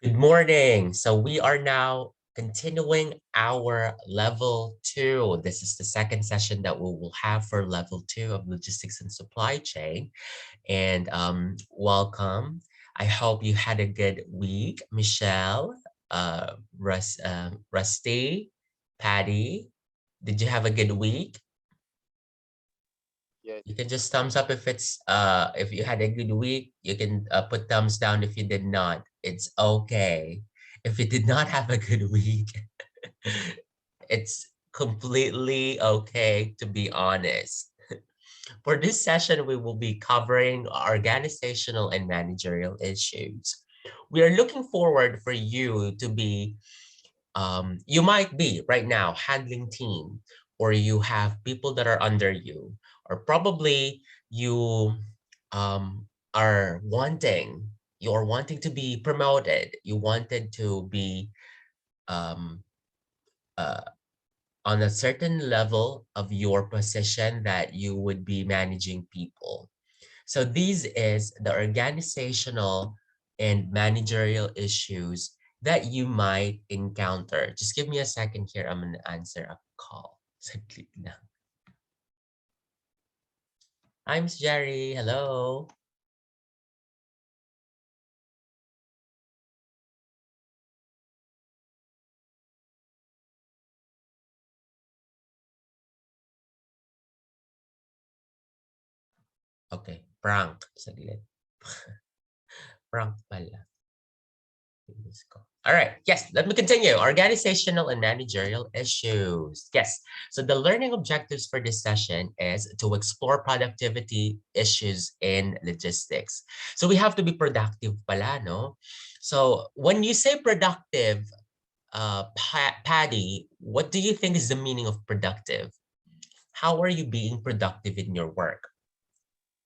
Good morning. So we are now continuing our level 2. This is the second session that we will have for level 2 of logistics and supply chain. And welcome. I hope you had a good week. Michelle, Rusty, Patty, did you have a good week? Yes, You can just thumbs up if you had a good week. You can put thumbs down if you did not. It's okay. If you did not have a good week, it's completely okay to be honest. For this session, we will be covering organizational and managerial issues. We are looking forward for you to be you might be right now handling team, or you have people that are under you, or probably you um, you're wanting to be promoted. You wanted to be um, uh, on a certain level of your position that you would be managing people. So these is the organizational and managerial issues that you might encounter. Just give me a second here. I'm going to answer a call. Saglit lang. Hi, Miss Jerry. Hello. Okay. Prank. Saglit. Prank pala. All right. Yes, let me continue. Organizational and managerial issues. Yes. So the learning objectives for this session is to explore productivity issues in logistics. So we have to be productive pala, no? So when you say productive, Patty, what do you think is the meaning of productive? How are you being productive in your work?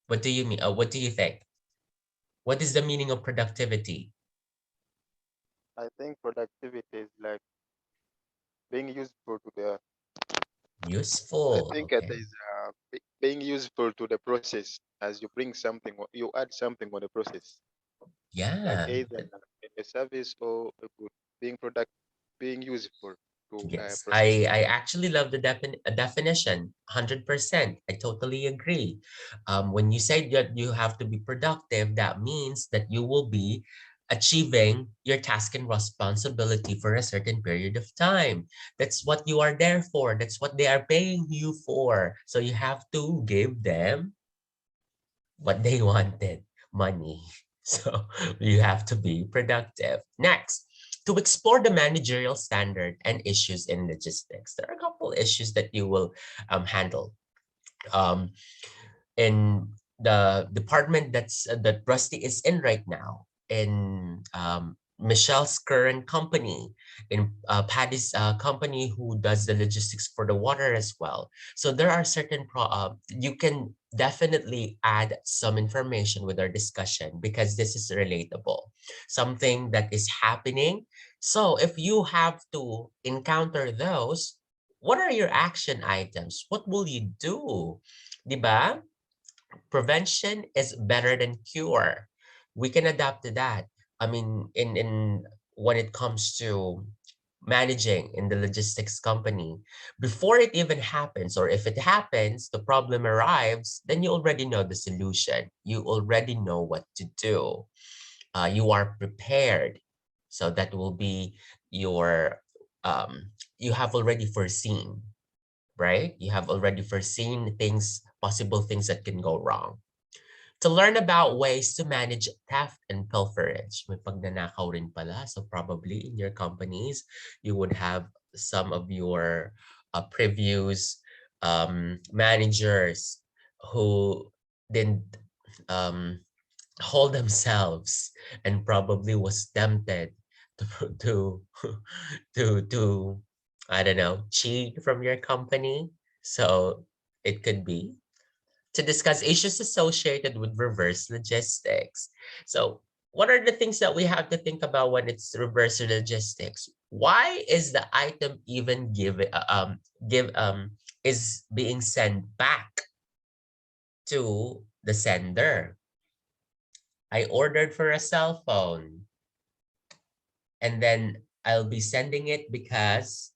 What do you mean? What do you think? What is the meaning of productivity? I think productivity is like being useful to the. I Useful. think it Okay. is being useful to the process as you bring something, you add something on the process, like Yeah. either a service or a good. Being product, being useful to a Yes, process. I actually love the definition, 100%. I totally agree. When you say that you have to be productive, that means that you will be achieving your task and responsibility for a certain period of time. That's what you are there for. That's what they are paying you for. So you have to give them what they wanted, money. So you have to be productive. Next, to explore the managerial standard and issues in logistics. There are a couple issues that you will handle. Um, in the department that Rusty is in right now, in Michelle's current company, in Patty's company who does the logistics for the water as well. So there are certain you can definitely add some information with our discussion because this is relatable, something that is happening. So if you have to encounter those, what are your action items? What will you do? Diba? Prevention is better than cure. We can adapt to that. I mean, in when it comes to managing in the logistics company, before it even happens, or if it happens, the problem arrives, then you already know the solution. You already know what to do. You are prepared. So that will be your, you have already foreseen, right? You have already foreseen things, possible things that can go wrong. To learn about ways to manage theft and pilferage. May pagnanakaw rin pala. So probably in your companies, you would have some of your previous managers who didn't um, hold themselves and probably was tempted to to to I don't know, cheat from your company. So it could be to discuss issues associated with reverse logistics. So what are the things that we have to think about when it's reverse logistics? Why is the item even give is being sent back to the sender? I ordered for a cell phone. and then I'll be sending it because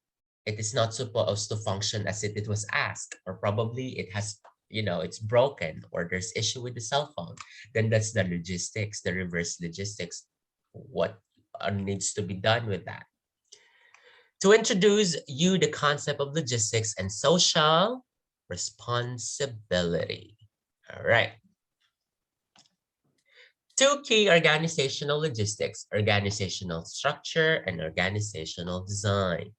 it is not supposed to function as it was asked, or probably it has, it's broken, or there's issue with the cell phone. Then that's the logistics, the reverse logistics. What needs to be done with that? To introduce you the concept of logistics and social responsibility. All right. Two key organizational logistics: organizational structure and organizational design.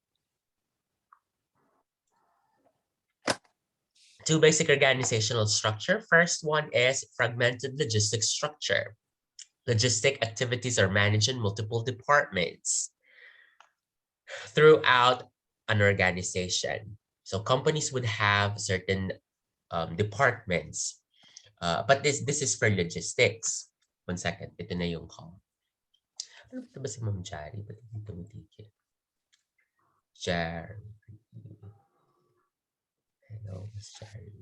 Two basic organizational structure. First one is fragmented logistic structure. Logistic activities are managed in multiple departments throughout an organization. So companies would have certain departments, but this is for logistics. 1 second, ito na yung call. Ano ba si Ma'am Jari? Ba't hindi tumitigil? Jari. Hello, Miss Jari.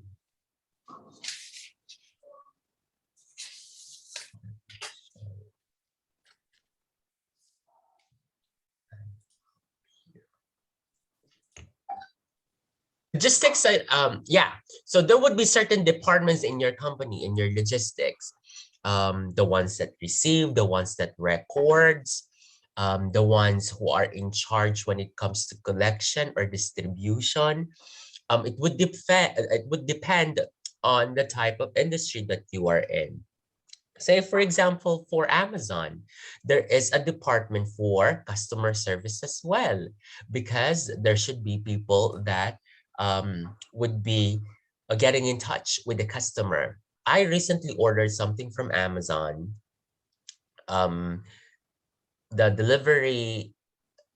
Logistics, yeah. So there would be certain departments in your company, in your logistics. The ones that receive, the ones that records, the ones who are in charge when it comes to collection or distribution. It would depend on the type of industry that you are in. Say, for example, for Amazon, there is a department for customer service as well, because there should be people that would be getting in touch with the customer. I recently ordered something from Amazon. The delivery,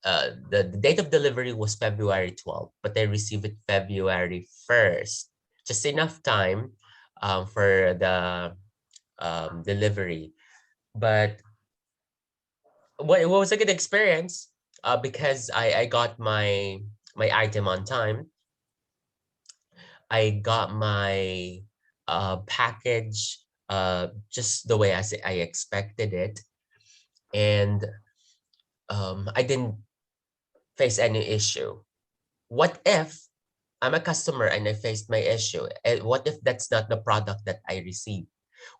the date of delivery was February 12th, but I received it February 1st. Just enough time for the delivery. But it was a good experience because I got my item on time. I got my package just the way as I expected it. And I didn't face any issue. What if I'm a customer and I faced my issue? And what if that's not the product that I received?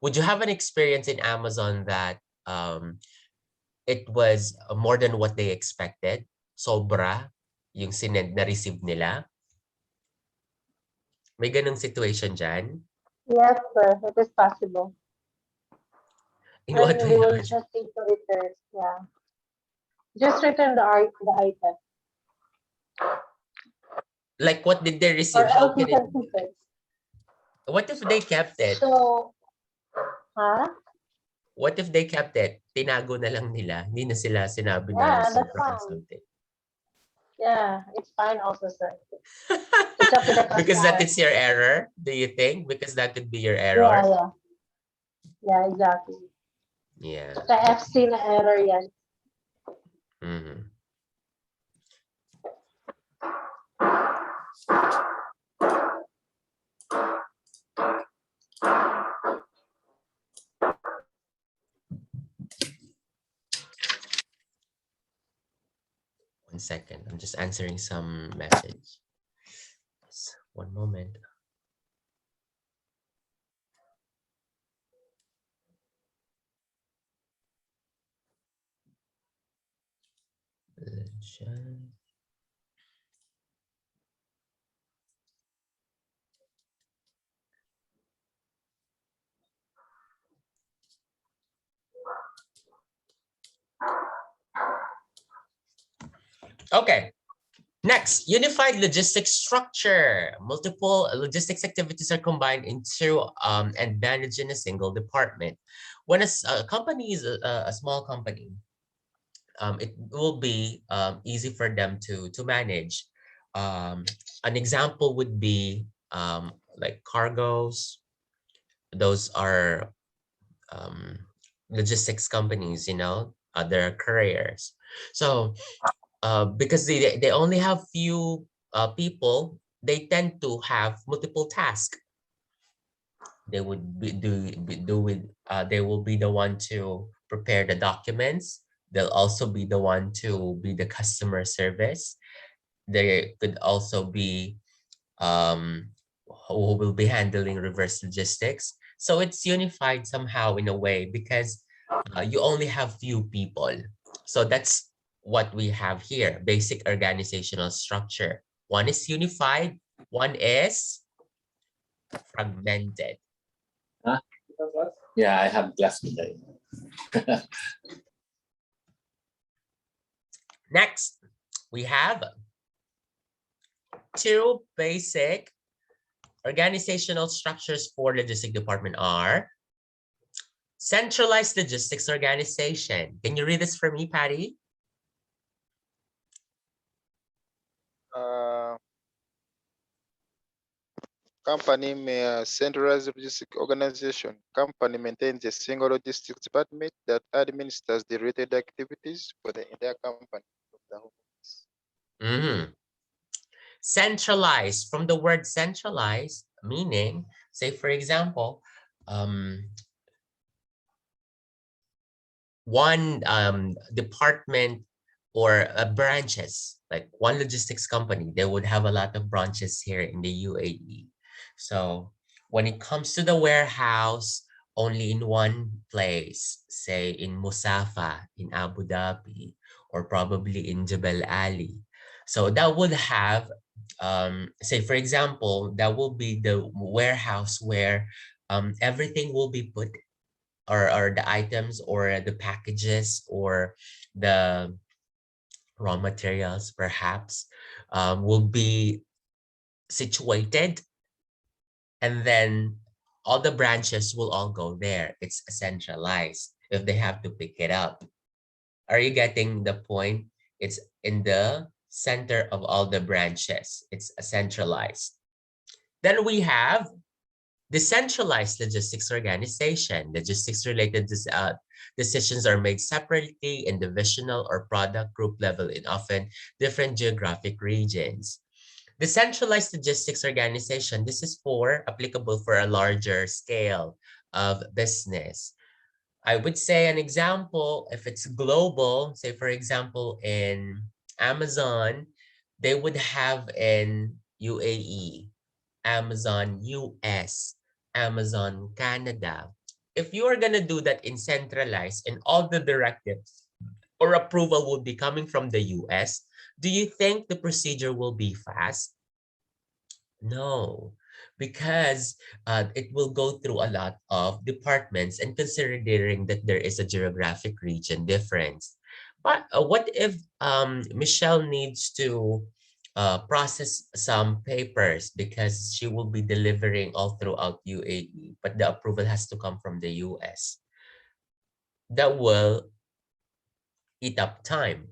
Would you have an experience in Amazon that it was more than what they expected? Sobra yung sinend na receive nila? May ganung situation dyan? Yes, sir. It is possible. In And what we way will naman? just need to return. Yeah. Just return the item. Like, what did they Or receive? How else you can it? can keep it. What if they kept it? So, huh? What if they kept it? Tinago na lang nila. Hindi na sila sinabi na Yeah, that's sobra or fine. something. Yeah, it's fine also, sir. It's up to the Because that customer. is your error, do you think? Because that could be your Yeah, error? yeah. Yeah, exactly. Yeah. Sa FC na error yan. Mm-hmm. One second. I'm just answering some message. Yes, one moment. Okay. Next, unified logistics structure. Multiple logistics activities are combined into and managed in a single department. When a company is a small company, it will be easy for them to manage. An example would be like cargos. Those are logistics companies, they're couriers. So because they only have few people, they tend to have multiple tasks. They would be do with they will be the one to prepare the documents, They'll also be the one to be the customer service. There could also be who will be handling reverse logistics. So it's unified somehow in a way because you only have few people. So that's what we have here, basic organizational structure. One is unified, one is fragmented. Huh? Yeah, I have class today. Next, we have two basic organizational structures for logistic department are centralized logistics organization. Can you read this for me, Patty? Company centralized logistic organization. Company maintains a single logistics department that administers the related activities for the entire company. Centralized, from the word centralized, meaning, say for example, one department or branches, like one logistics company, they would have a lot of branches here in the UAE. So when it comes to the warehouse, only in one place, say in Musafa, in Abu Dhabi, or probably in Jebel Ali. So that would have, say for example, that will be the warehouse where everything will be put, or the items or the packages or the raw materials perhaps will be situated, and then all the branches will all go there. It's centralized if they have to pick it up. Are you getting the point? It's in the center of all the branches. It's centralized. Then we have decentralized logistics organization. Logistics-related decisions are made separately in divisional or product group level in often different geographic regions. Decentralized logistics organization, this is applicable for a larger scale of business. I would say an example, if it's global, say for example in Amazon, they would have in UAE, Amazon US, Amazon Canada. If you are going to do that in centralized and all the directives or approval will be coming from the US, do you think the procedure will be fast? No, because it will go through a lot of departments and considering that there is a geographic region difference. But what if Michelle needs to process some papers because she will be delivering all throughout UAE, but the approval has to come from the US? That will eat up time.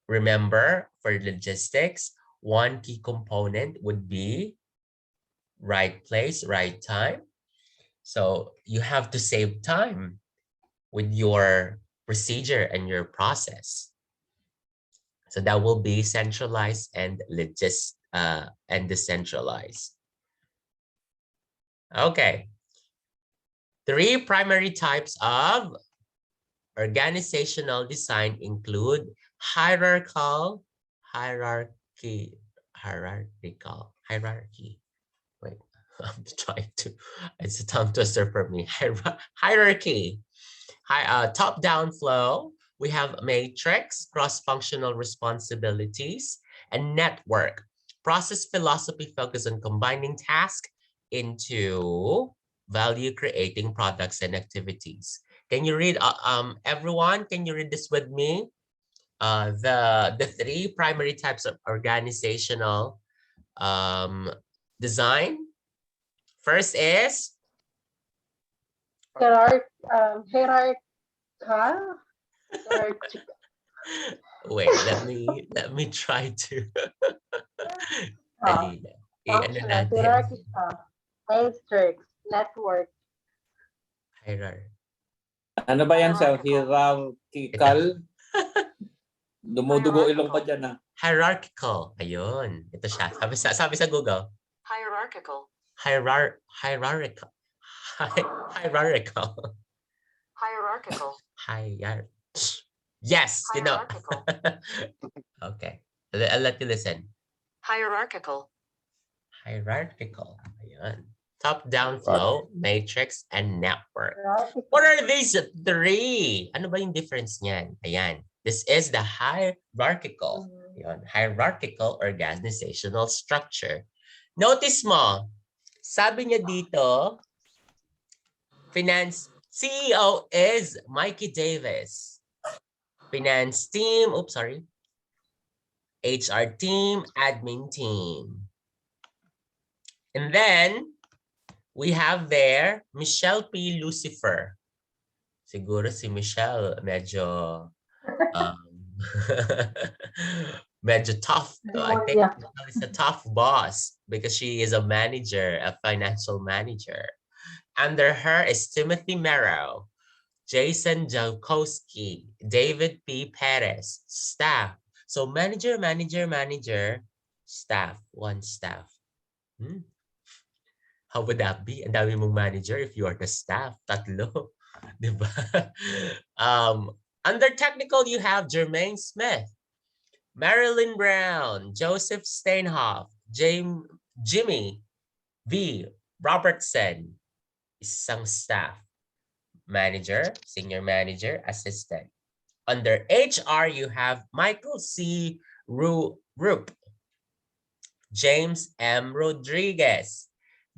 Remember, for logistics, one key component would be right place, right time. So you have to save time with your procedure and your process. So that will be centralized and decentralized. Okay. Three primary types of organizational design include hierarchical. Wait, I'm trying to, it's a tongue twister for me. Hierarchy, top-down flow. We have matrix, cross-functional responsibilities, and network. Process philosophy focus on combining tasks into value-creating products and activities. Can you read, everyone, can you read this with me? The three primary types of organizational design. First is Hierarchical. wait, let me try to dali lang. I-ano Functional, natin. hierarchical, matrix, network. Hierarchy. Ano ba yan, sir? Hierarchical? Dumudugo ilong ko dyan, ha? Hierarchical. Ayun. Ito siya. Sabi sa Google. Hierarchical. Hierarchical. Hierarchical. Hierarchical. Hierarch. Yes, you know. Hierarchical. Okay, I'll let you listen. Hierarchical. Hierarchical. Ayan. Top-down Right. flow, matrix, and network. Hierarchical. What are these three? Ano ba yung difference niyan? Ayan. This is the hierarchical. Ayan. Hierarchical organizational structure. Notice mo, sabi niya dito, finance CEO is Mikey Davis. Finance team, oops, sorry. HR team, admin team. And then, we have there, Michelle P. Lucifer. Siguro si Michelle medyo medyo tough. I think Yeah. Michelle is a tough boss because she is a manager, a financial manager. Under her is Timothy Merrow, Jason Jalkowski, David P. Perez, staff. So manager, staff, one staff. How would that be? Ang dami mong manager if you are the staff. Tatlo. Diba? Under technical, you have Jermaine Smith, Marilyn Brown, Joseph Steinhoff, Jimmy V. Robertson, isang staff. Manager, senior manager, assistant. Under HR, you have Michael C. Roop, James M. Rodriguez,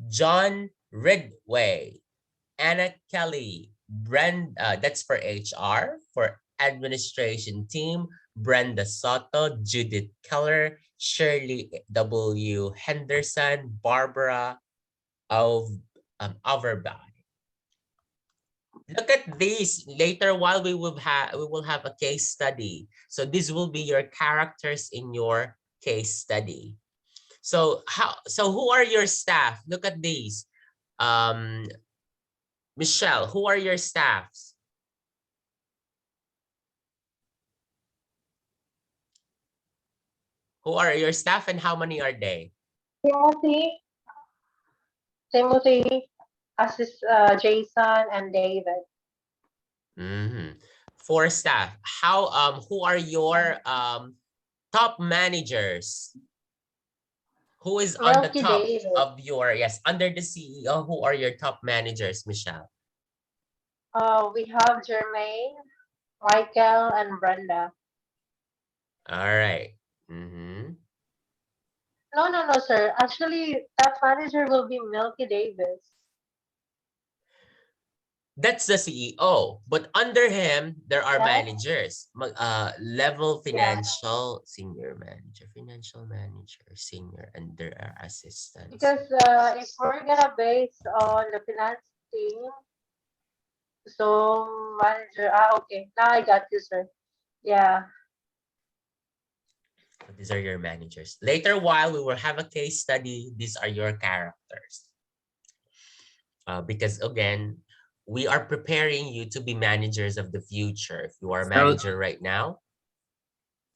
John Ridway, Anna Kelly, that's for HR. For administration team, Brenda Soto, Judith Keller, Shirley W. Henderson, Barbara Overby. Look at these. Later while we will have a case study. So these will be your characters in your case study. So who are your staff? Look at these. Michelle, who are your staffs? Who are your staff and how many are they? Timothy, Jason, and David. Mm-hmm. 4 staff. Who are your top managers? Who is on the top David. of your, yes, under the CEO, who are your top managers, Michelle? We have Jermaine, Michael, and Brenda. All right. Mm-hmm. No, sir. Actually, that manager will be Milky Davis. That's the CEO, but under him there are Yeah. managers. Level financial, senior manager, financial manager, senior, and there are assistants. Because if we're gonna base on the finance team, so manager. Okay. Now I got you, sir. Yeah. These are your managers. Later, while we will have a case study, these are your characters. Because again, we are preparing you to be managers of the future. If you are a manager right now.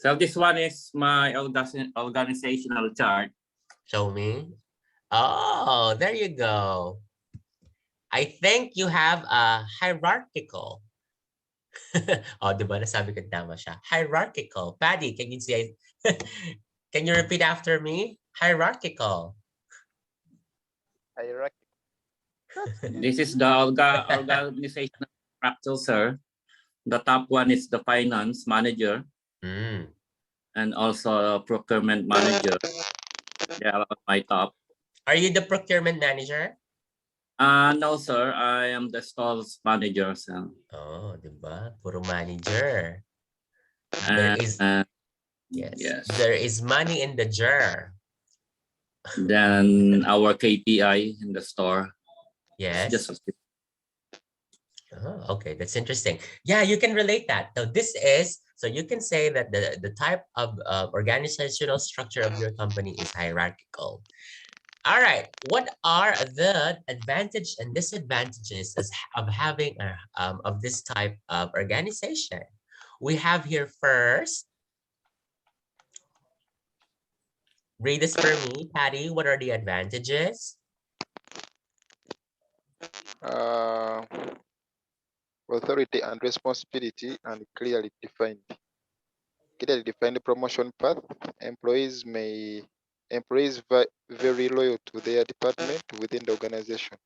So this one is my organizational chart. Show me. Oh, there you go. I think you have a hierarchical. Oh, di ba? Nasabi ko tama siya. Hierarchical. Paddy, can you say, can you repeat after me? Hierarchical. Hierarchical. This is the organizational structure, sir. The top one is the finance manager. And also procurement manager. They are my top. Are you the procurement manager? No, sir. I am the stores manager. So. Oh, diba? Puro manager. Yes. There is money in the jar. Then our KPI in the store. Yes. Oh, okay, that's interesting. Yeah, you can relate that. So you can say that the type of organizational structure of your company is hierarchical. All right, what are the advantages and disadvantages of having of this type of organization? We have here first. Read this for me, Patty. What are the advantages? authority and responsibility, and clearly defined. Clearly defined promotion path. Employees very loyal to their department within the organization.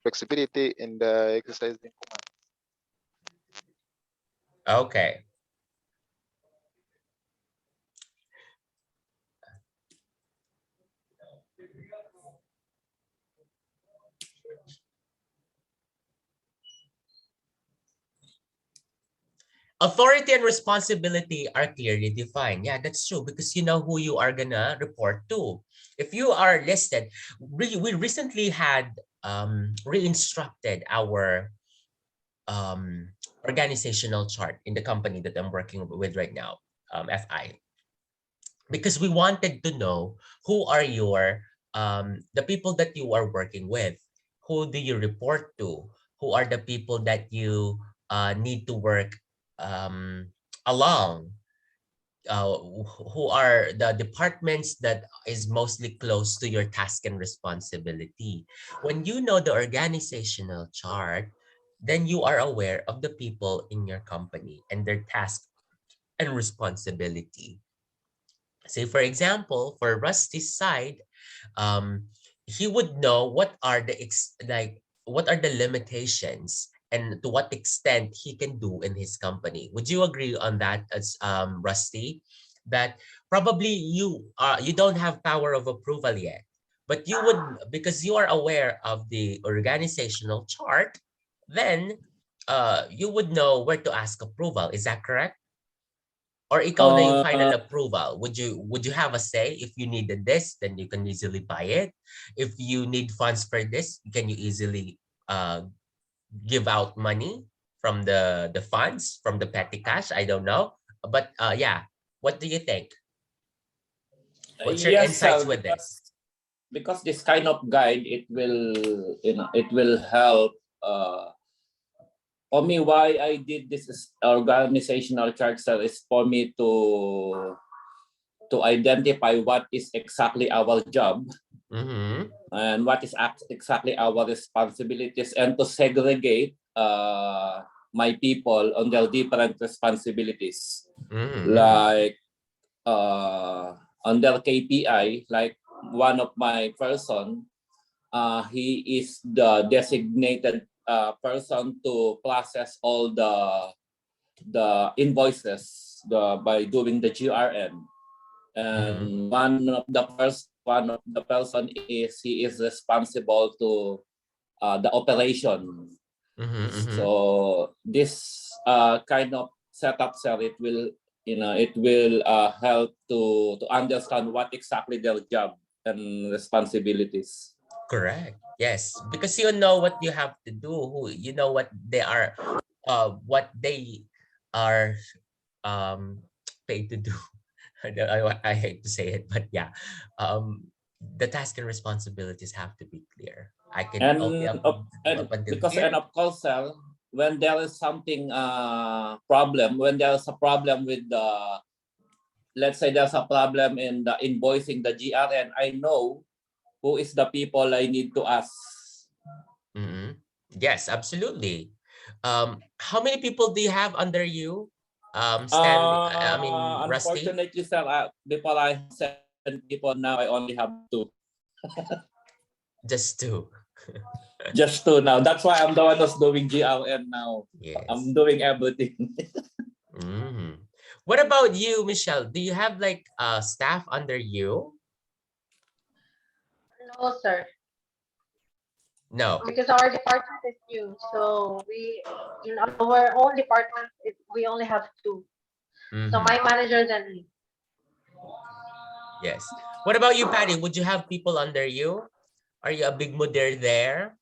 Flexibility in the exercising command. Okay. Authority and responsibility are clearly defined. Yeah, that's true because you know who you are gonna report to. If you are listed, we recently had re-instructed our organizational chart in the company that I'm working with right now, FI, because we wanted to know who are your the people that you are working with, who do you report to, who are the people that you need to work along, who are the departments that is mostly close to your task and responsibility. When you know the organizational chart, then you are aware of the people in your company and their task and responsibility. Say, for example, for Rusty's side, he would know what are the what are the limitations and to what extent he can do in his company. Would you agree on that, as Rusty? That probably you don't have power of approval yet, but you would, because you are aware of the organizational chart, then you would know where to ask approval. Is that correct? Or ikaw na yung final Uh, approval? Would you have a say? If you needed this, then you can easily buy it. If you need funds for this, can you easily give out money from the funds, from the petty cash? I don't know. But yeah, what do you think? What's your yes, insights sir. with this? Because this kind of guide, it will, it will help. For me, why I did this organizational chart, sir, is for me to identify what is exactly our job and what is exactly our responsibilities, and to segregate my people on their different responsibilities. Like on their KPI, like one of my person, he is the designated person to process all the invoices by doing the GRN. And one of the person is, he is responsible to the operation. So this kind of setup, sir, it will, it will help to understand what exactly their job and responsibilities. Correct. Yes, because you know what you have to do. Who you know what they are um paid to do. I hate to say it, but yeah, the task and responsibilities have to be clear. I can okay And up until because, and here. of course, sir, when there is something problem, when there's a problem with the, let's say there's a problem in the invoicing the GRN, I know who is the people I need to ask. Yes, absolutely. How many people do you have under you? Stan, I mean Rusty. Unfortunately, sir, before I have 7 people, now I only have 2. Just two. Just 2 now. That's why I'm the one who's doing GRN now. Yes. I'm doing everything. What about you, Michelle? Do you have like staff under you? No, sir. No. Because our department is new, so in our own department, we only have 2. So my managers and me. Yes. What about you, Patty? Would you have people under you? Are you a big mudir there?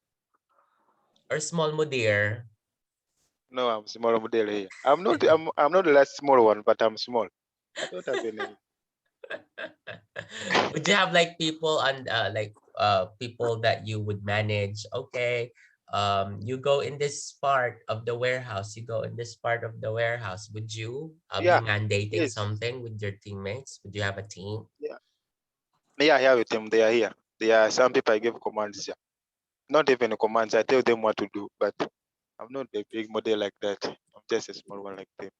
Or small mudir? No, I'm small model here. I'm not the last small one, but I'm small. I don't have any. Would you have like people and people that you would manage? Okay, you go in this part of the warehouse, you go in this part of the warehouse. Would you be Yeah. mandating Yes. something with your teammates? Would you have a team? Yeah. Yeah, I have a team. They are here. There are some people I give commands here. Not even commands. I tell them what to do, but I'm not a big model like that. I'm just a small one like them.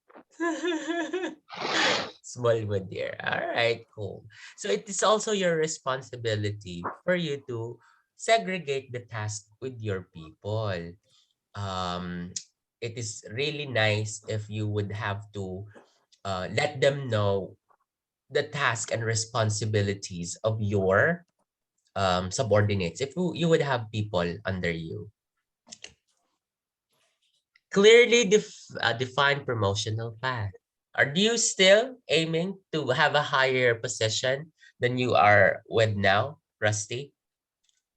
Small one there. All right, cool. So it is also your responsibility for you to segregate the task with your people. Um, it is really nice if you would have to let them know the task and responsibilities of your subordinates. If you would have people under you, clearly define promotional path. Are you still aiming to have a higher position than you are with now, Rusty?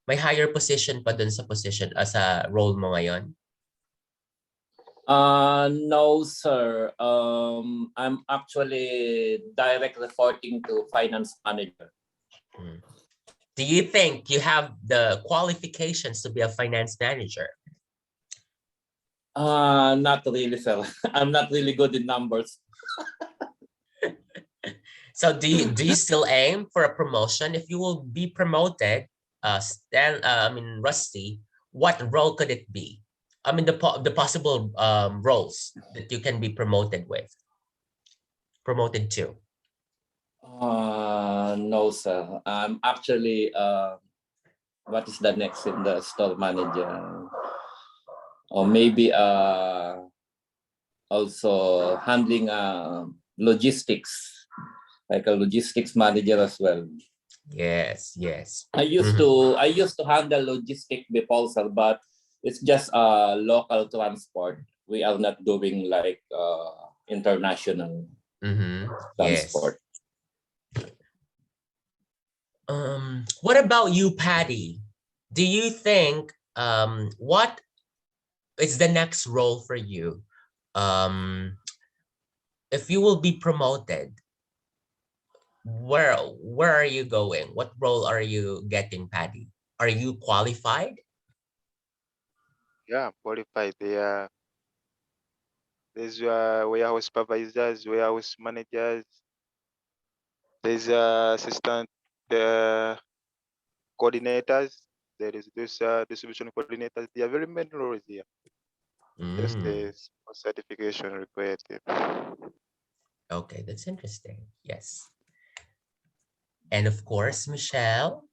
May higher position pa dun sa position as a role mo ngayon? No, sir. I'm actually direct reporting to finance manager. Do you think you have the qualifications to be a finance manager? Not really, sir. I'm not really good in numbers. So do you still aim for a promotion? If you will be promoted, Rusty, what role could it be? I mean, the possible roles that you can be promoted to. No, sir. I'm actually what is the next in the store manager? Or maybe also handling logistics, like a logistics manager as well. Yes, yes. I used to handle logistic before, sir, but it's just local transport. We are not doing like international transport. Yes. What about you, Patty? Do you think what is the next role for you? If you will be promoted, where are you going? What role are you getting, Patty? Are you qualified? Yeah, I'm qualified. There's warehouse supervisors, warehouse managers. There's assistant coordinators. There is this distribution coordinators. There are very many roles here. Just the certification required. Okay, that's interesting. Yes. And of course, Michelle,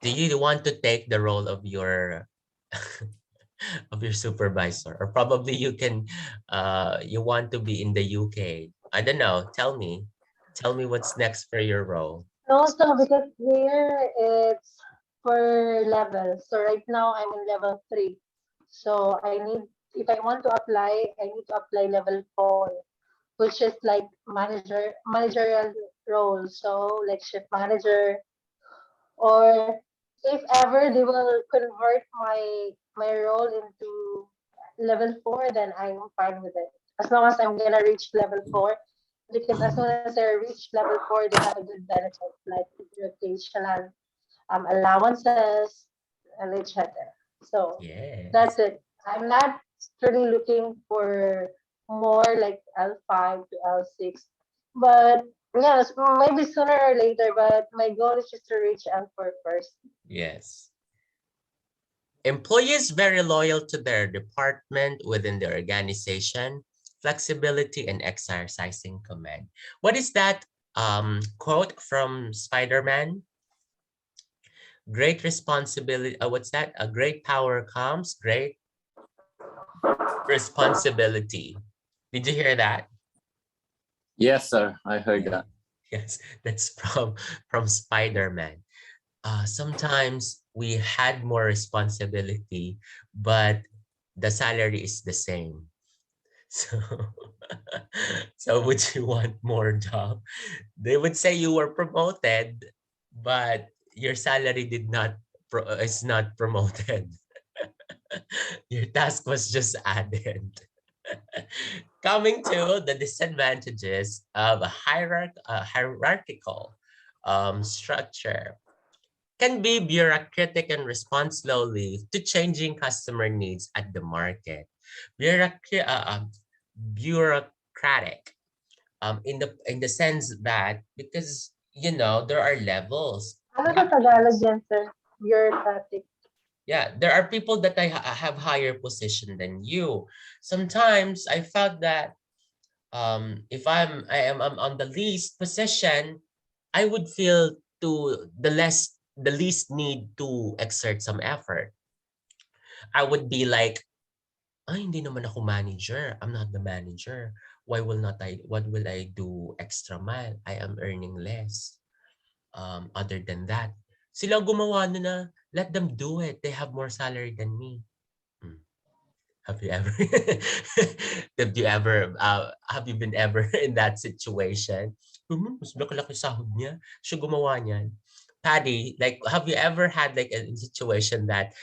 do you want to take the role of your of your supervisor, or probably you want to be in the UK? I don't know. Tell me what's next for your role. No, so because here it's per level. So right now I'm in level 3. So if I want to apply, I need to apply level 4, which is like managerial role. So like shift manager, or if ever they will convert my role into level 4, then I'm fine with it. As long as I'm gonna reach level 4, because as soon as I reach level 4, they have a good benefit like rotational allowances and etc. So Yes. that's it. I'm not really looking for more like L5 to L6, but yes, maybe sooner or later. But my goal is just to reach L4 first. Yes. Employees very loyal to their department within the organization, flexibility and exercising command. What is that quote from Spider-Man? Great responsibility. What's that? A great power comes great responsibility. Did you hear that? Yes, sir. I heard that. Yes, that's from Spider-Man. Sometimes we had more responsibility, but the salary is the same. So, so would you want more job? They would say you were promoted, but your salary is not promoted. Your task was just added. Coming to the disadvantages of a hierarchical structure can be bureaucratic and respond slowly to changing customer needs at the market. Bureaucratic in the sense that because there are levels. Ano sa Tagalog yan, sir? Bureaucratic. Yeah, there are people that have higher position than you. Sometimes I felt that if I'm on the least position, I would feel to the least need to exert some effort. I would be like, ay, hindi naman ako manager. I'm not the manager. What will I do extra mile? I am earning less. Other than that, sila gumawa na, let them do it. They have more salary than me. Hmm. Have you ever have you been ever in that situation? Mas malaki sahod niya. Siya gumawa niyan. Paddy, like, have you ever had like a situation that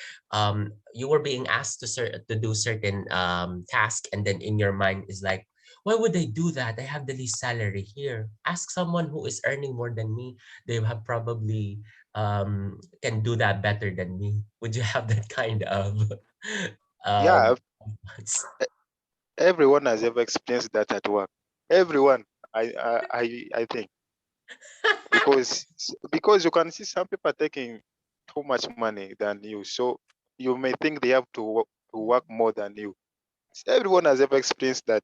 you were being asked to do certain task, and then in your mind is like, why would they do that? I have the least salary here. Ask someone who is earning more than me. They have probably can do that better than me. Would you have that kind of Yeah, um everyone has ever experienced that at work. Everyone, I think, because you can see some people taking too much money than you, so you may think they have to work more than you. Everyone has ever experienced that.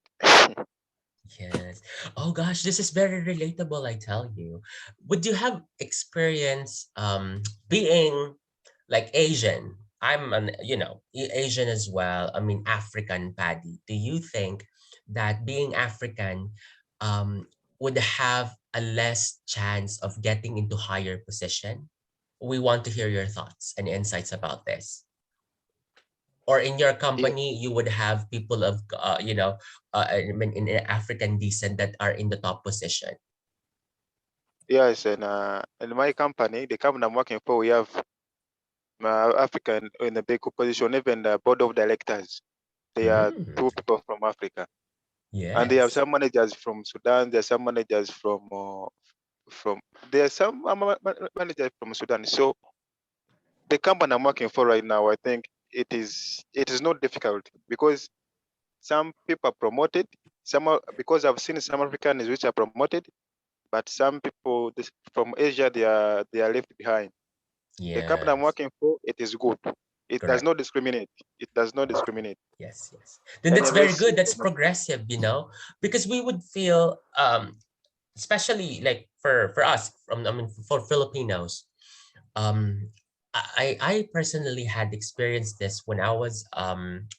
Yes. Oh gosh, this is very relatable, I tell you. Would you have experience being like Asian? I'm an, Asian as well. I mean African, Paddy. Do you think that being African would have a less chance of getting into higher position? We want to hear your thoughts and insights about this. Or in your Ye- company you would have people of I mean in African descent that are in the top position. yes, and in my company, the company I'm working for, we have African in a big position. Even the board of directors, they are Mm, two people from Africa, and they have yes. some managers from Sudan. There are some managers from there are some managers from Sudan. So the company I'm working for right now, I think it is not difficult because some people are promoted. Because I've seen some Africans which are promoted, but some people from Asia they are left behind. The company I'm Yes, working for, it is good. It does correct. not discriminate. It does not discriminate. Yes, yes. Then that's very Anyways, good. That's progressive, because we would feel especially like for us from I mean for Filipinos, um I personally had experienced this when I was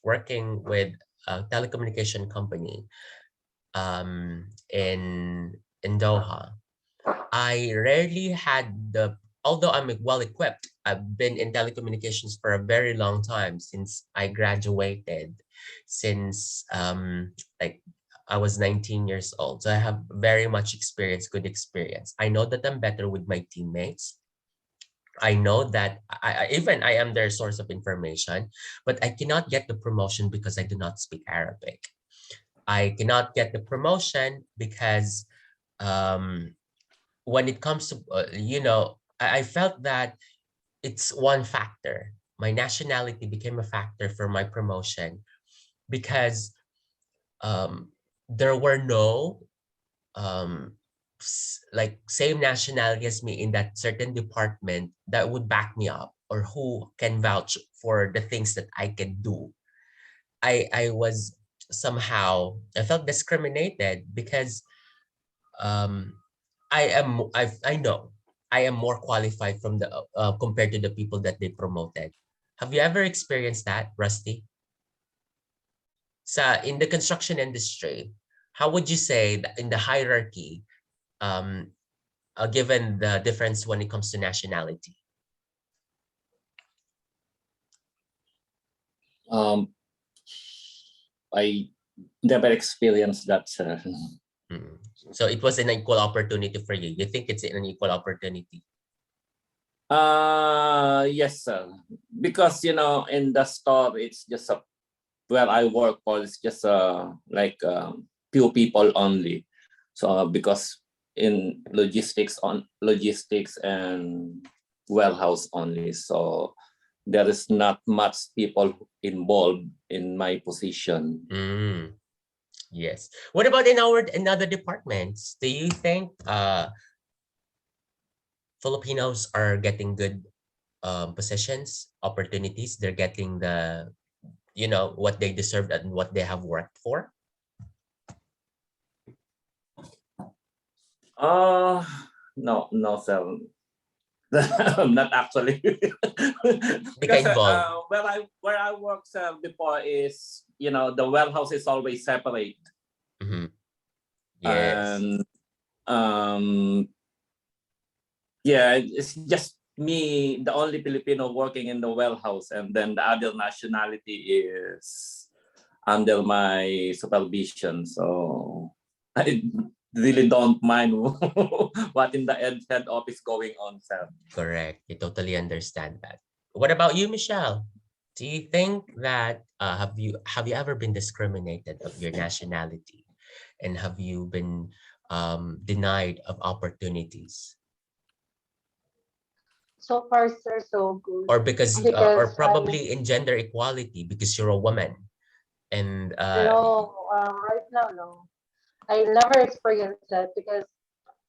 working with a telecommunication company in Doha. I rarely had although I'm well equipped, I've been in telecommunications for a very long time since I graduated, since like I was 19 years old. So I have very much experience, good experience. I know that I'm better with my teammates. I know that even I am their source of information, but I cannot get the promotion because I do not speak Arabic. I cannot get the promotion because um, when it comes to I felt that it's one factor. My nationality became a factor for my promotion because there were no um, like same nationality as me in that certain department that would back me up or who can vouch for the things that I can do. I felt discriminated because um, I know I am more qualified from the compared to the people that they promoted. Have you ever experienced that, Rusty? In the construction industry, how would you say that in the hierarchy, um, given the difference when it comes to nationality? Um, I never experienced that, sir. Mm. So it was an equal opportunity for you. You think it's an equal opportunity? Yes, sir. Because in the store, it's just where I work for, it's just like few people only. So because in logistics and warehouse only, so there is not much people involved in my position. Mm. Yes. What about in other departments? Do you think Filipinos are getting good positions, opportunities, they're getting the, you know, what they deserve and what they have worked for? No, sir. Not actually. Because Involved. where I worked before is, you know, the warehouse is always separate. Yes. And yeah, it's just me, the only Filipino working in the warehouse, and then the other nationality is under my supervision. So I really don't mind what in the head office going on, sir. Correct. I totally understand that. What about you, Michelle? Do you think that have you ever been discriminated of your nationality, and have you been denied of opportunities, So far, sir, so good. or because or Because probably in gender equality because you're a woman, and no, right now, no. I never experienced that because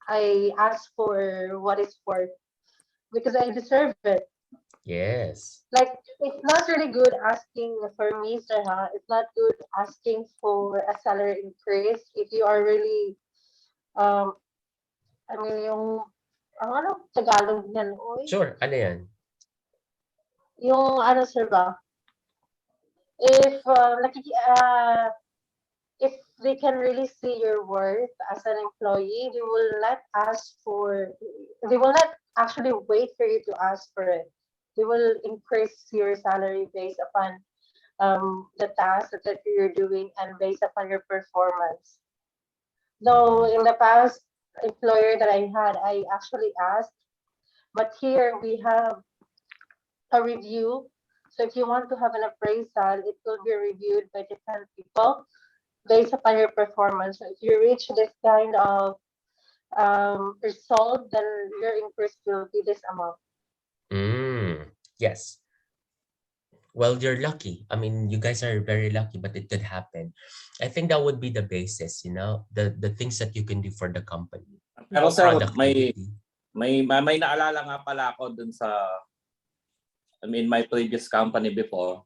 I asked for what it's worth because I deserve it. yes, Like it's not really good asking for me, sir. Huh? It's not good asking for a salary increase if you are really um. I mean, yung ano Tagalog niyan, oy. sure, ano yan? Yung ano, sir ba? If if they can really see your worth as an employee, they will not ask for. They will not actually wait for you to ask for it. They will increase your salary based upon the task that you're doing and based upon your performance. Though in the past employer that I had, I actually asked, but here we have a review. So if you want to have an appraisal, it will be reviewed by different people based upon your performance. So if you reach this kind of result, then your increase will be this amount. Yes. Well, you're lucky. I mean, you guys are very lucky, but it could happen. I think that would be the basis, you know, the things that you can do for the company. Pero sir, Productivity. may naalala nga pala ako dun sa, I mean, my previous company before.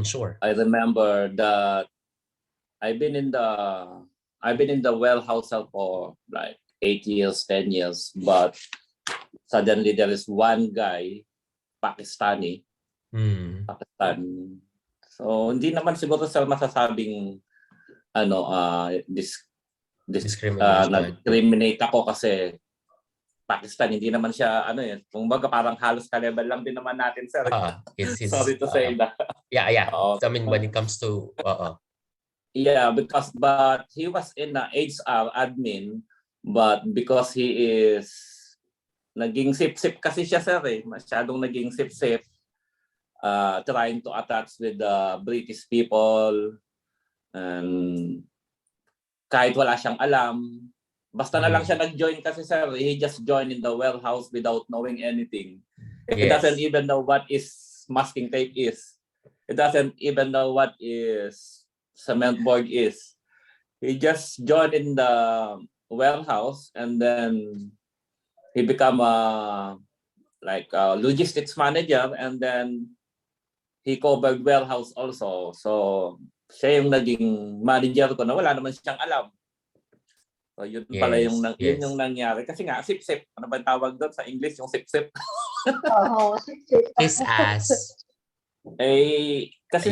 Sure. I remember that I've been in the warehouse for like 8 years, 10 years, but suddenly there is one guy, Pakistan. So hindi naman siguro sir masasabing discriminate ako kasi Pakistan, hindi naman siya kumbaga parang halos ka-level lang din naman natin, sir. Sorry to say that. Yeah. I mean, when it comes to yeah, but he was in the HR admin, but because he is naging sip-sip kasi siya, sir, masyadong naging sip-sip, trying to attach with the British people, and kahit wala siyang alam, basta na lang siya nag-join kasi, sir, he just joined in the warehouse without knowing anything. He doesn't even know what is masking tape is. He doesn't even know what is cement board is. He just joined in the warehouse, and then he become a logistics manager, and then he covered warehouse also. So siya yung naging manager ko na wala naman siyang alam. So yun pala yung nangyari. Kasi nga, sip-sip. Ano ba tawag doon sa English, yung sip-sip? Oh, sip-sip. Kiss ass. Kasi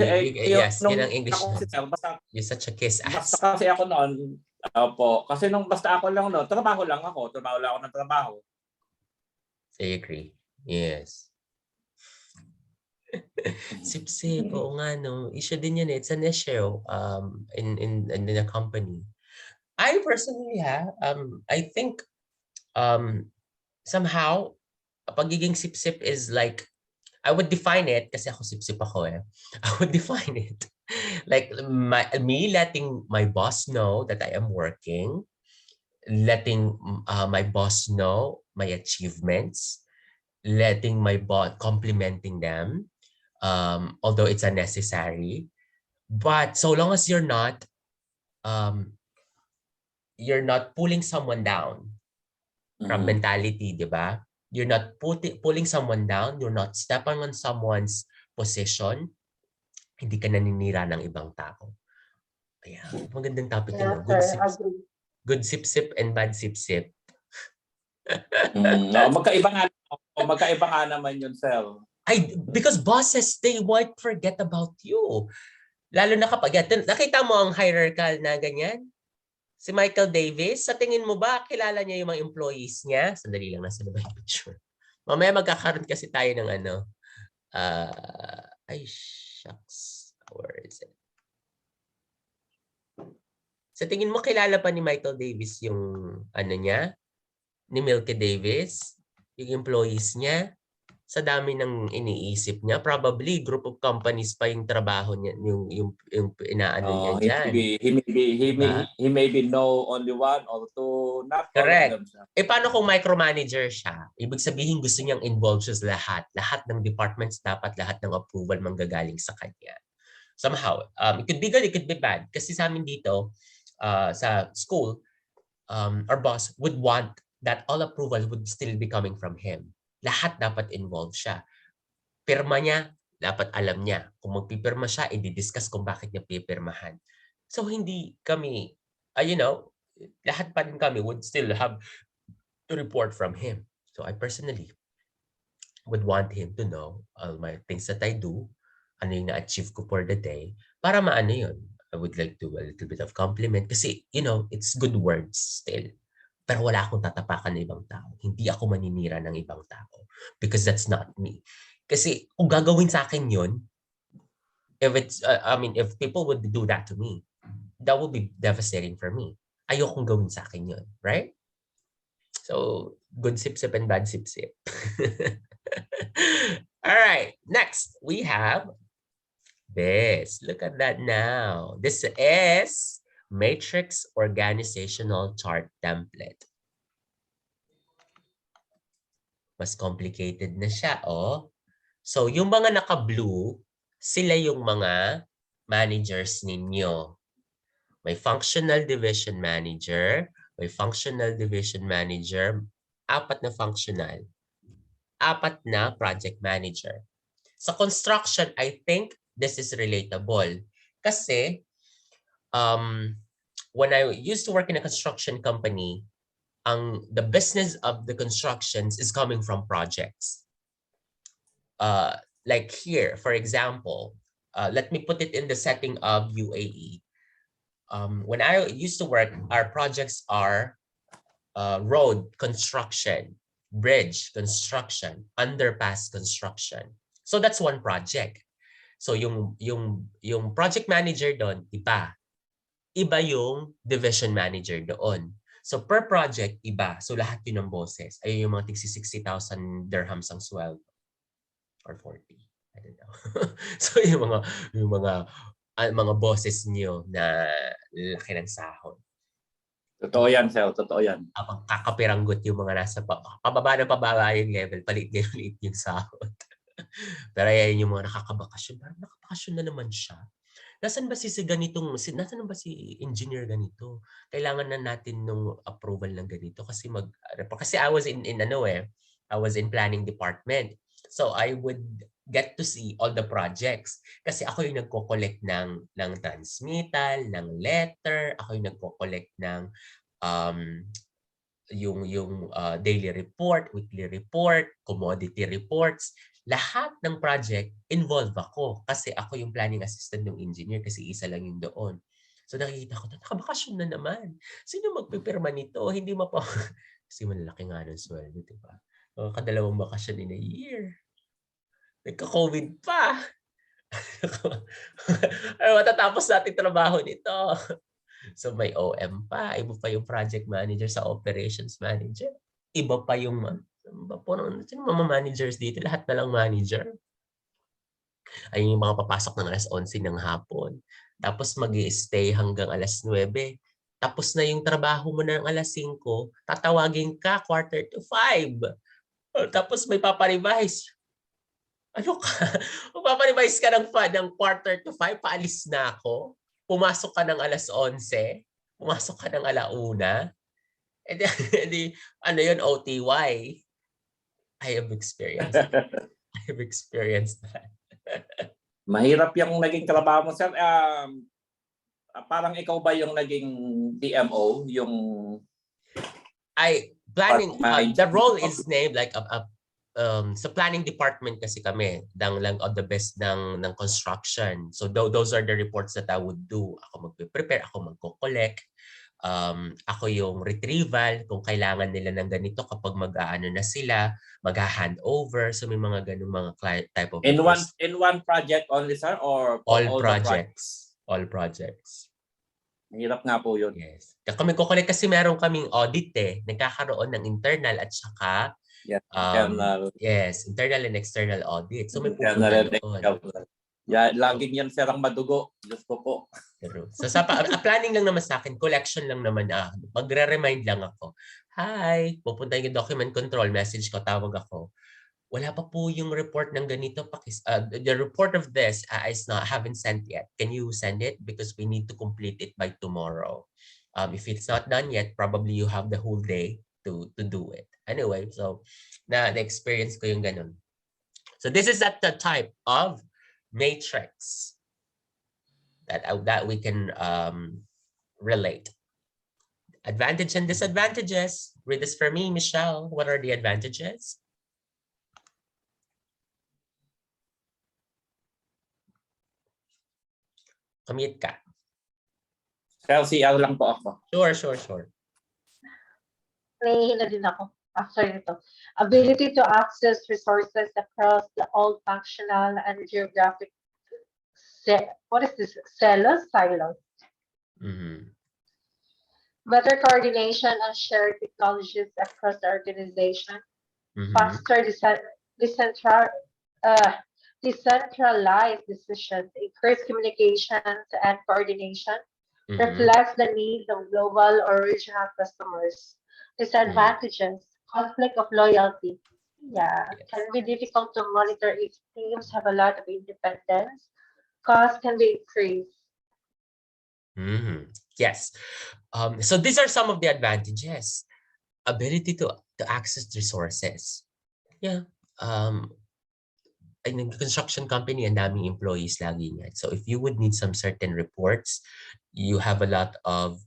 yes, yun ang English. You're such a kiss ass. Basta kasi ako noon, kasi nung basta ako lang noon, trabaho lang ako ng trabaho. I agree. Yes. Sip-sip, oo nga, no. Issue din yun. It's an issue in a company. I personally I think somehow pagiging sip-sip is like, I would define it kasi ako sip-sip ako I would define it like me letting my boss know that I am working, letting my boss know my achievements, letting my boss complimenting them, although it's unnecessary, but so long as you're not pulling someone down from mentality, di ba? You're not pulling someone down. You're not stepping on someone's position. Hindi ka naninira ng ibang tao. Ayan. Magandang topic yun. Yes, sir. Agree. Good sip-sip and bad sip-sip. Magkaiba nga naman yun, sir. Because bosses, they won't forget about you. Lalo na kapag, nakita mo ang hierarchical na ganyan? Si Michael Davis, sa tingin mo ba, kilala niya yung mga employees niya? Sandali lang, nasa ba yung picture? Mamaya magkakaroon kasi tayo ng ano. Ay, shucks. Where is it? Sa tingin mo, kilala pa ni Michael Davis yung ano niya? Ni Milky Davis? Yung employees niya? Sa dami ng iniisip niya, probably group of companies pa yung trabaho niya, yung inaano niya dyan. He may be know only one or two, not Correct. all of them. Paano kung micromanager siya? Ibig sabihin gusto niyang involved siya sa lahat. Lahat ng departments dapat lahat ng approval manggagaling sa kanya. Somehow, it could be good, it could be bad. Kasi sa amin dito, sa school, our boss would want that all approval would still be coming from him. Lahat dapat involved siya. Pirma niya, dapat alam niya. Kung magpipirma siya, i-discuss kung bakit niya pipirmahan. So hindi kami, lahat pa rin kami would still have to report from him. So I personally would want him to know all my things that I do, ano yung na-achieve ko for the day, para maano yun. I would like to a little bit of compliment kasi, it's good words still. Pero wala akong tatapakan ng ibang tao. Hindi ako maninira ng ibang tao. Because that's not me. Kasi kung gagawin sa akin yun, if people would do that to me, that would be devastating for me. Ayokong gawin sa akin yun. Right? So, good sip-sip and bad sip-sip. All right. Next, we have this. Look at that now. This is Matrix Organizational Chart Template. Mas complicated na siya, oh. So, yung mga naka-blue, sila yung mga managers ninyo. May functional division manager, may functional division manager, 4 na functional, 4 na project manager. Sa construction, I think this is relatable. Kasi, when I used to work in a construction company, the business of the constructions is coming from projects. Like here, for example, let me put it in the setting of UAE. When I used to work, our projects are road construction, bridge construction, underpass construction. So that's one project. So yung project manager doon, iba. Iba yung division manager doon. So per project, iba. So lahat yun ng bosses. Ayun yung mga tigsi 60,000 dirhams ang sweldo. Or 40. I don't know. So yung mga bosses niyo na laki ng sahod. Totoo yan, sir. Totoo yan. Abang kakapiranggot yung mga nasa pababa yung level, palit yung sahod. Pero yan yung mga nakakabakasyon. Parang nakabakasyon na naman siya. Nasaan ba nasaan ba si engineer ganito? Kailangan na natin nung approval ng ganito kasi I was I was in planning department. So I would get to see all the projects. Kasi ako yung nagko-collect ng transmittal, ng letter, ako yung nagko-collect ng daily report, weekly report, commodity reports. Lahat ng project involved ako kasi ako yung planning assistant ng engineer kasi isa lang yung doon. So nakikita ko, nakabakasyon na naman. Sino magpipirma nito? Hindi kasi malalaki nga ng sweldo, diba? Kadalawang bakasyon in a year. Nagka-COVID pa. Matatapos natin trabaho nito. So may OM pa. Iba pa yung project manager sa operations manager. Iba pa yung sino mga managers dito? Lahat na lang manager. Ayun yung mga papasok ng alas 11 ng hapon. Tapos mag-i-stay hanggang alas 9. Tapos na yung trabaho mo ng alas 5. Tatawagin ka 4:45. Tapos may paparevise. Ano ka? Paparevise ka ng 4:45. Paalis na ako. Pumasok ka ng alas 11. Pumasok ka ng 1:00. Ano yun, OTY. I have experienced I have experienced that. Mahirap yung naging trabaho mo, sir. Parang ikaw ba yung naging DMO, yung Planning, the role is named like sa planning department kasi kami lang of the best ng construction. So those are the reports that I would do. Ako magpe-prepare, ako magko-collect. Ako yung retrieval kung kailangan nila ng ganito kapag mag-aano na sila, mag-hand over. So may mga ganung mga type of in one project only, sir, or all projects. All projects. Mahirap nga po yun. Yes. Kami kukulik kasi meron kaming audit nagkakaroon ng internal at saka internal. Yes, internal and external audit. So may internal pupunta doon. Laging yan, sir, ang madugo. Diyos ko po. So sa planning lang naman sa akin, collection lang naman. Magre-remind lang ako. Hi, pupunta yung document control, message ko, tawag ako. Wala pa po yung report ng ganito. The report of this is not haven't sent yet. Can you send it? Because we need to complete it by tomorrow. If it's not done yet, probably you have the whole day to do it. Anyway, so na-experience ko yung ganun. So this is at the type of matrix that we can relate. Advantage and disadvantages. Read this for me, Michelle. What are the advantages? Commute ka. LCL lang po ako. Sure. Nahihina din ako after nito. Ability to access resources across the all functional and geographic silos? Better coordination and shared technologies across the organization. Faster decentralized decisions, increased communications and coordination, reflects the needs of global or regional customers. Disadvantages, conflict of loyalty. Yeah, can be difficult to monitor if teams have a lot of independence. Cost can be increased. Yes. So these are some of the advantages. Ability to access resources. Yeah. In a construction company, and daming employees lagi nga. So if you would need some certain reports, you have a lot of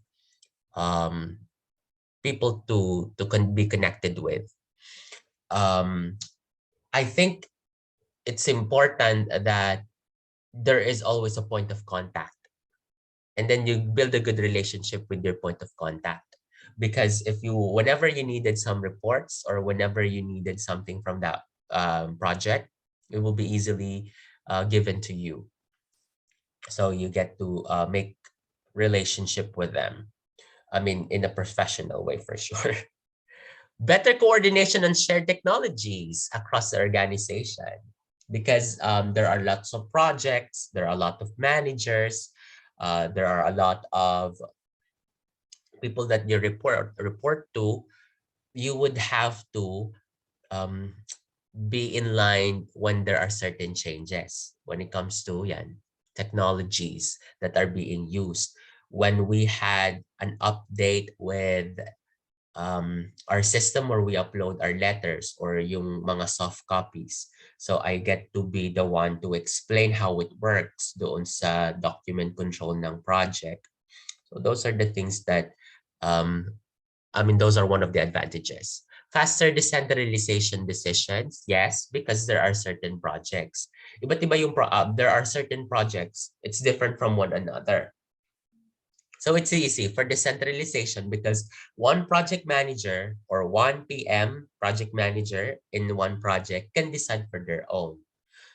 people to be connected with. I think it's important that there is always a point of contact. And then you build a good relationship with your point of contact. Because whenever you needed some reports or whenever you needed something from that project, it will be easily given to you. So you get to make relationship with them. I mean, in a professional way for sure. Better coordination on shared technologies across the organization. Because there are lots of projects, there are a lot of managers, there are a lot of people that you report to. You would have to be in line when there are certain changes when it comes to technologies that are being used. When we had an update with our system where we upload our letters or yung mga soft copies. So I get to be the one to explain how it works doon sa document control ng project. So those are the things that, those are one of the advantages. Faster decentralization decisions, yes, because there are certain projects. Iba't iba yung there are certain projects, it's different from one another. So it's easy for decentralization because one project manager or one PM project manager in one project can decide for their own.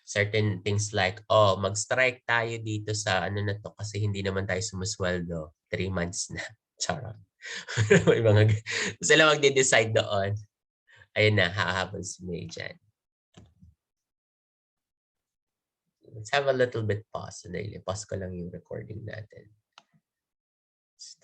Certain things like, mag-strike tayo dito sa na to kasi hindi naman tayo sumusweldo. 3 months na. Charot. Sila magde-decide doon. Ayun na, hahabol si May dyan. Let's have a little bit pause. Pause ko lang yung recording natin.